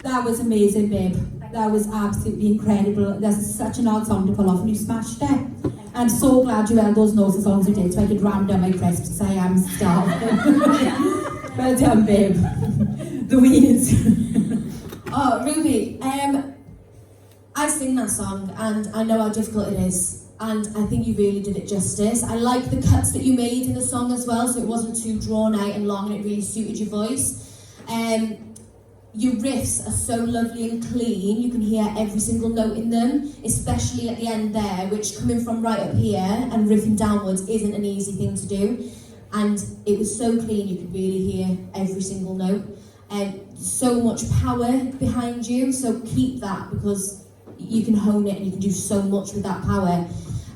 That was amazing, babe. That was absolutely incredible. That's such an odd song to pull off, and you smashed it. I'm so glad you held those notes as long as you did, so I could ram down my crisps, because I am starving. Well done, babe. The weeds. Oh, Ruby, I sing that song, and I know how difficult it is, and I think you really did it justice. I like the cuts that you made in the song as well, so it wasn't too drawn out and long, and it really suited your voice. Your riffs are so lovely and clean, you can hear every single note in them, especially at the end there, which coming from right up here and riffing downwards isn't an easy thing to do. And it was so clean, you could really hear every single note. So much power behind you, so keep that, because you can hone it and you can do so much with that power.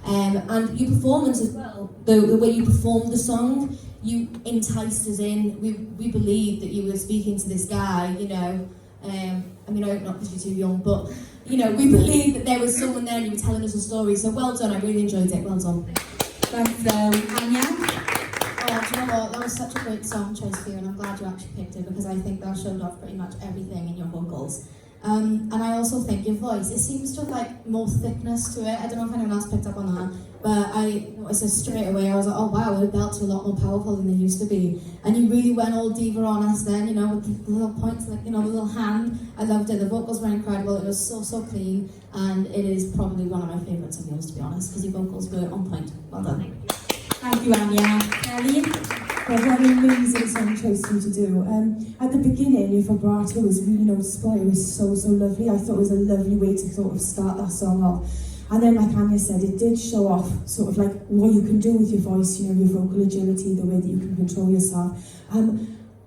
And your performance as well, the way you performed the song, you enticed us in. We believed that you were speaking to this guy, you know. I mean, I hope not because you're too young, but, you know, we believed that there was someone there and you were telling us a story. So well done, I really enjoyed it, well done. Thanks, Anya. Oh, do you know what? That was such a great song choice for you, and I'm glad you actually picked it, because I think that showed off pretty much everything in your vocals. And I also think your voice, it seems to have like more thickness to it. I don't know if anyone else picked up on that, but I noticed it straight away. I was like, oh wow, the belts are a lot more powerful than they used to be. And you really went all diva on us then, you know, with the little points, like, you know, the little hand. I loved it. The vocals were incredible. It was so clean, and it is probably one of my favourites of yours, to be honest, because your vocals were on point. Well done. Thank you, Anya. Ellie? What an amazing song choice for you to do. At the beginning, your vibrato was really noticeable. It was so lovely. I thought it was a lovely way to sort of start that song off. And then, like Anya said, it did show off sort of like what you can do with your voice, you know, your vocal agility, the way that you can control yourself.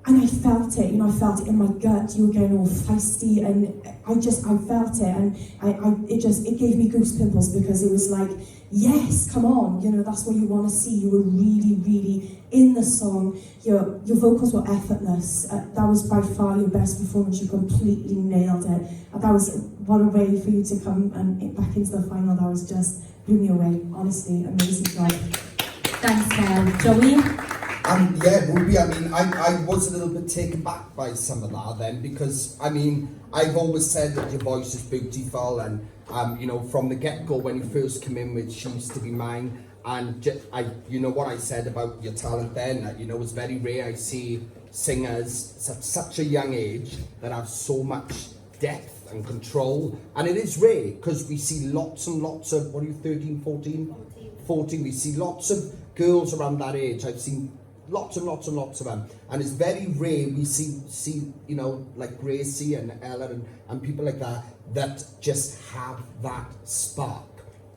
and I felt it, I felt it in my gut. You were getting all feisty, and I felt it, and it gave me goose pimples, because it was like, yes, come on, that's what you want to see. You were really, really in the song. Your vocals were effortless. That was by far your best performance. You completely nailed it. And that was, what a way for you to come and back into the final. That was just, blew me away. Honestly, amazing job. Thanks, Mel. Joey? Yeah, Ruby, I mean, I was a little bit taken back by some of that then, because, I mean, I've always said that your voice is beautiful, and, from the get-go, when you first come in with She Used to Be Mine, and what I said about your talent then, that, it's very rare I see singers at such a young age that have so much depth and control, and it is rare, because we see lots and lots of, 13, 14, we see lots of girls around that age. I've seen lots and lots and lots of them, and it's very rare we see like Gracie and Ella and people like that just have that spark,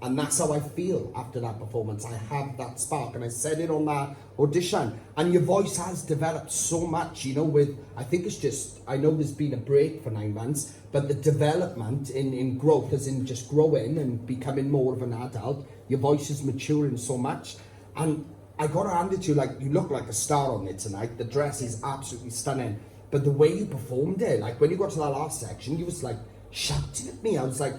and that's how I feel after that performance. I have that spark, and I said it on that audition, and your voice has developed so much, with, I think it's just, I know there's been a break for 9 months, but the development in growth, as in just growing and becoming more of an adult, your voice is maturing so much, and I got to hand it to you, like, you look like a star on it tonight. The dress is absolutely stunning. But the way you performed it, like, when you got to that last section, you was, like, shouting at me. I was like,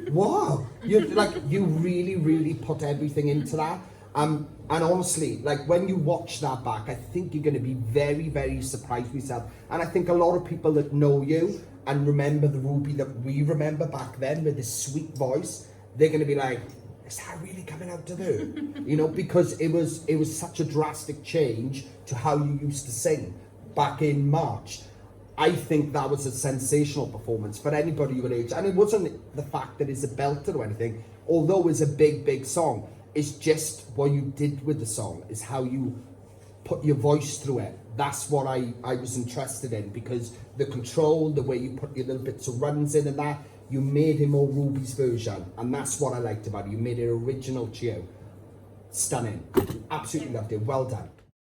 wow. You really, really put everything into that. And honestly, like, when you watch that back, I think you're going to be very, very surprised with yourself. And I think a lot of people that know you and remember the Ruby that we remember back then with this sweet voice, they're going to be like, is that really coming out of her? Because it was such a drastic change to how you used to sing back in March. I think that was a sensational performance for anybody your age. And it wasn't the fact that it's a belter or anything, although it's a big, big song. It's just what you did with the song, is how you put your voice through it. That's what I was interested in, because the control, the way you put your little bits of runs in and that, you made it more Ruby's version, and that's what I liked about it. You made it original to you. Stunning. Absolutely loved it. Well done.